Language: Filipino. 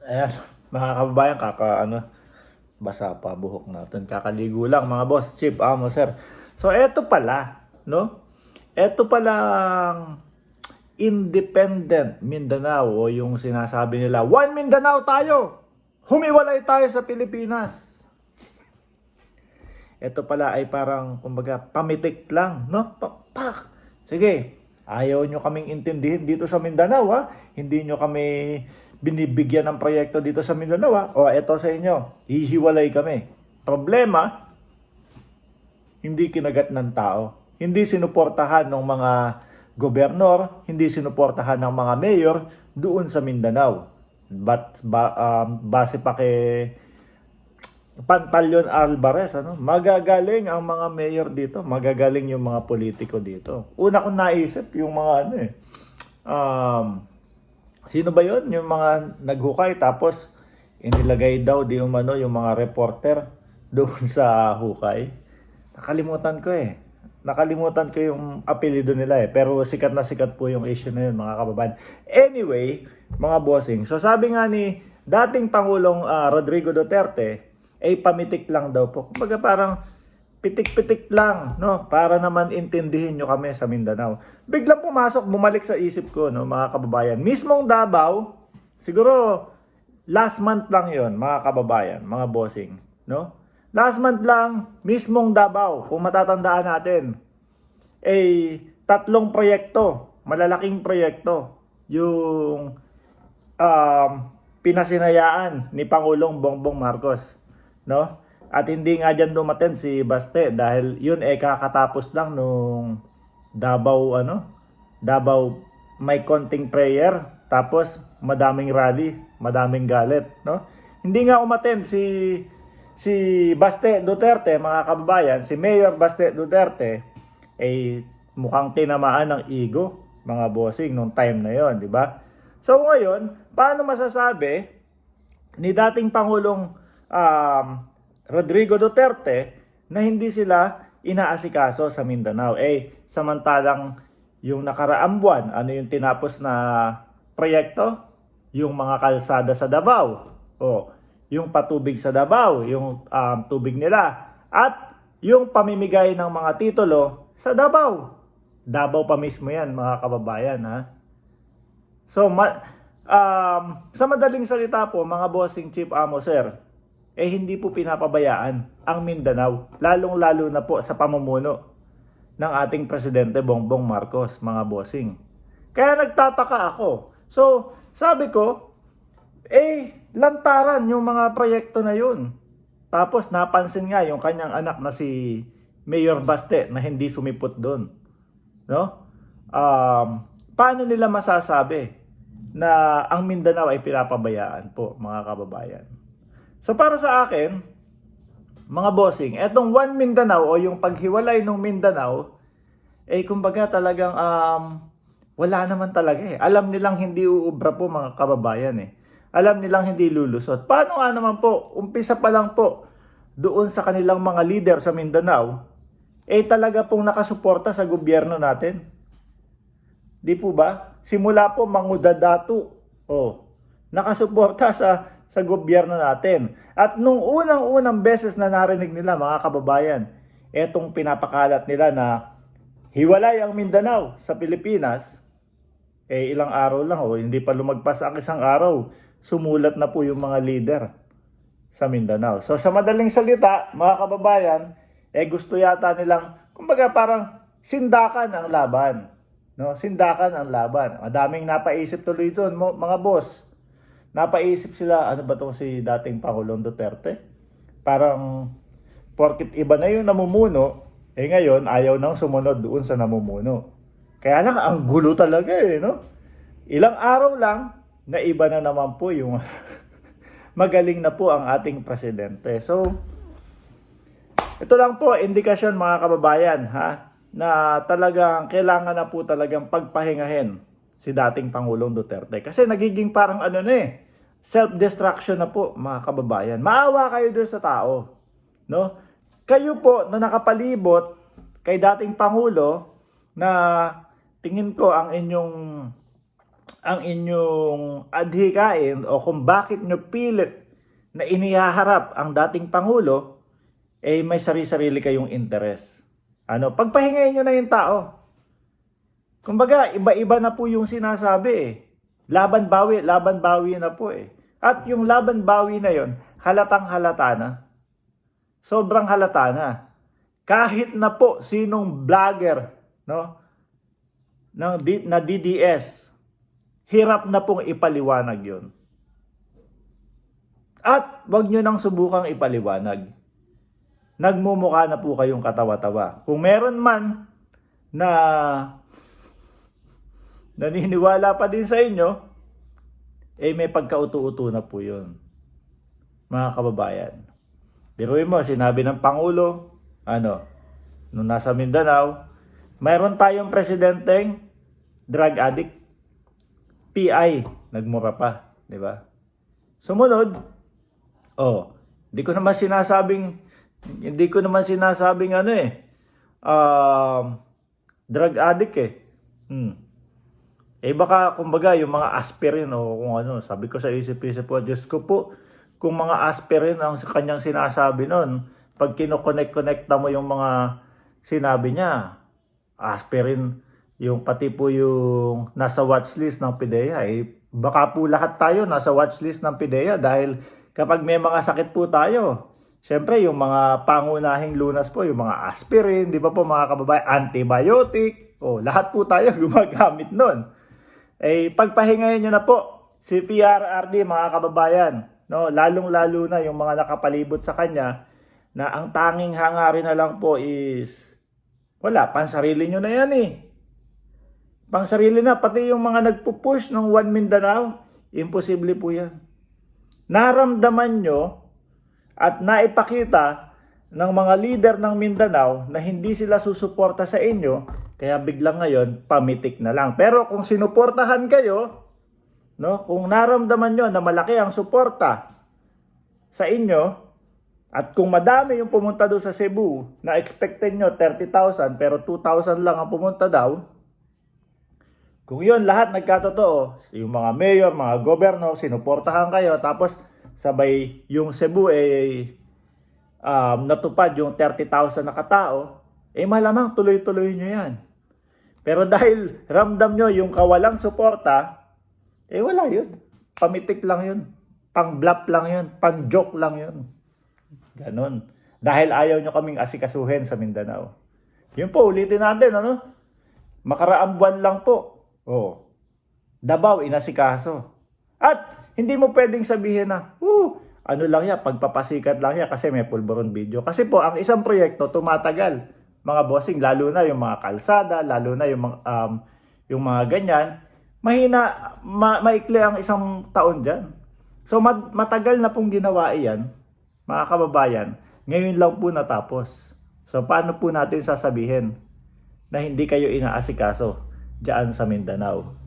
Ayan, mga kababayan, basa pa buhok natin. Kakaligo lang mga boss, Chief Amo sir. So eto pala, no? Eto palang Independent Mindanao o yung sinasabi nila, One Mindanao tayo! Humiwalay tayo sa Pilipinas. Ito pala ay parang, kumbaga, pamitik lang, no? Pak! Sige, ayaw nyo kaming intindihin dito sa Mindanao, ha? Hindi nyo kami binibigyan ng proyekto dito sa Mindanao, ha? O, eto sa inyo, hihiwalay kami. Problema, hindi kinagat ng tao. Hindi sinuportahan ng mga gobernador, hindi sinuportahan ng mga mayor doon sa Mindanao. Base pa kay Pantaleon Alvarez, magagaling ang mga mayor dito, magagaling yung mga politiko dito. Una kong naisip yung mga sino ba yon, yung mga naghukay tapos inilagay daw di umano yung mga reporter doon sa hukay. Nakalimutan ko yung apelyido nila eh. Pero sikat na sikat po yung issue na yun, mga kababayan. Anyway, mga bossing. So sabi nga ni dating Pangulong Rodrigo Duterte, ay pamitik lang daw po. Kumbaga parang pitik-pitik lang, no? Para naman intindihin nyo kami sa Mindanao. Biglang pumasok, bumalik sa isip ko, no, mga kababayan. Mismong Davao, siguro last month lang yon, mga kababayan, mga bossing, no? Last month lang, mismong Davao, kung matatandaan natin, ay tatlong proyekto, malalaking proyekto, yung pinasinayaan ni Pangulong Bongbong Marcos, no? At hindi nga diyan dumaten si Baste dahil yun kakatapos lang nung Davao may konting prayer, tapos madaming rally, madaming galit, no? Hindi nga umaten si Baste Duterte, mga kababayan, si Mayor Baste Duterte ay mukhang tinamaan ng ego, mga bossing, nung time na yon, di ba? So ngayon, paano masasabi ni dating Pangulong Rodrigo Duterte na hindi sila inaasikaso sa Mindanao? Samantalang yung nakaraang buwan, ano yung tinapos na proyekto? Yung mga kalsada sa Davao. Yung patubig sa Davao, yung tubig nila. At yung pamimigay ng mga titulo sa Davao. Davao pa mismo yan, mga kababayan, ha? So, sa madaling salita po, mga bossing, Chief Amo sir, hindi po pinapabayaan ang Mindanao, lalong-lalo na po sa pamumuno ng ating Presidente Bongbong Marcos, mga bossing. Kaya nagtataka ako. So, sabi ko, lantaran yung mga proyekto na yun. Tapos napansin nga yung kanyang anak na si Mayor Baste na hindi sumipot doon. No? Paano nila masasabi na ang Mindanao ay pinapabayaan po, mga kababayan? So para sa akin, mga bossing, etong One Mindanao o yung paghiwalay ng Mindanao, kumbaga talagang wala naman talaga eh. Alam nilang hindi uubra po, mga kababayan eh. Alam nilang hindi lulusot. Paano nga naman po, umpisa pa lang po doon sa kanilang mga leader sa Mindanao, talaga pong nakasuporta sa gobyerno natin. Di po ba? Simula po mangudadato, nakasuporta sa gobyerno natin. At nung unang-unang beses na narinig nila, mga kababayan, etong pinapakalat nila na hiwalay ang Mindanao sa Pilipinas, ilang araw lang, hindi pa lumagpas ang isang araw, sumulat na po yung mga leader sa Mindanao. So sa madaling salita, mga kababayan, gusto yata nilang, kumbaga parang sindakan ang laban. No? Sindakan ang laban. Madaming napaisip tuloy doon, mga boss. Napaisip sila, ano ba itong si dating Pangulong Duterte? Parang, porkit iba na yung namumuno, ngayon, ayaw nang sumunod doon sa namumuno. Kaya lang, ang gulo talaga no? Ilang araw lang, na iba na naman po yung magaling na po ang ating presidente. So, ito lang po, indikasyon, mga kababayan, na talagang kailangan na po talagang pagpahingahin si dating Pangulong Duterte. Kasi nagiging parang self-destruction na po, mga kababayan. Maawa kayo doon sa tao. No? Kayo po na nakapalibot kay dating Pangulo na tingin ko ang inyong ang inyong adhikain o kung bakit nyo pilit na inihaharap ang dating Pangulo, eh may sarili-sarili kayong interes. Pagpahingayin nyo na yung tao. Kumbaga, iba-iba na po yung sinasabi eh. Laban bawi na po eh. At yung laban bawi na yon, halatang halata na. Sobrang halata na. Kahit na po sinong vlogger, no, na DDS, hirap na pong ipaliwanag yon. At wag nyo nang subukang ipaliwanag. Nagmumukha na po kayong katawa-tawa. Kung meron man na naniniwala pa din sa inyo, eh may pagkauto-uto na po yun. Mga kababayan. Biruin mo, sinabi ng Pangulo, nung nasa Mindanao, mayroon tayong presidenteng drug addict. PI, nagmura pa. Di ba? Sumunod, hindi ko naman sinasabing drug addict eh. Baka kumbaga yung mga aspirin o kung sabi ko sa isip-isip po, Diyos ko po, kung mga aspirin ang kanyang sinasabi nun, pag kinoconnect-connecta mo yung mga sinabi niya, aspirin, yung pati po yung nasa watchlist ng PIDEA, baka po lahat tayo nasa watchlist ng PIDEA dahil kapag may mga sakit po tayo, syempre yung mga pangunahing lunas po, yung mga aspirin, di ba po mga kababayan, antibiotic, lahat po tayo gumagamit nun. Pagpahingayin nyo na po si PRRD mga kababayan, no? Lalong-lalo na yung mga nakapalibot sa kanya na ang tanging hangarin na lang po is pansarili nyo na yan eh. Pansarili na, pati yung mga nagpupush ng One Mindanao, imposible po yan. Naramdaman nyo at naipakita ng mga leader ng Mindanao na hindi sila susuporta sa inyo, kaya biglang ngayon, pamitik na lang. Pero kung sinuportahan kayo, no, kung naramdaman nyo na malaki ang suporta sa inyo, at kung madami yung pumunta doon sa Cebu, na expected nyo 30,000 pero 2,000 lang ang pumunta daw, kung yun lahat nagkatotoo, yung mga mayor, mga governor, sinuportahan kayo, tapos sabay yung Cebu natupad yung 30,000 na katao, malamang tuloy-tuloy nyo yan. Pero dahil ramdam nyo yung kawalang suporta, wala yun. Pamitik lang yun. Pang-bluff lang yun. Pang-joke lang yun. Ganon. Dahil ayaw nyo kaming asikasuhin sa Mindanao. Yun po, ulitin natin, makaraang buwan lang po. Davao, inasikaso. At hindi mo pwedeng sabihin na, lang yan, pagpapasikat lang yan kasi may pulburon video. Kasi po, ang isang proyekto tumatagal. Mga bossing, lalo na yung mga kalsada, lalo na yung mga ganyan, maikli ang isang taon dyan. So matagal na pong ginawa iyan, mga kababayan, ngayon lang po natapos. So paano po natin sasabihin na hindi kayo inaasikaso dyan sa Mindanao?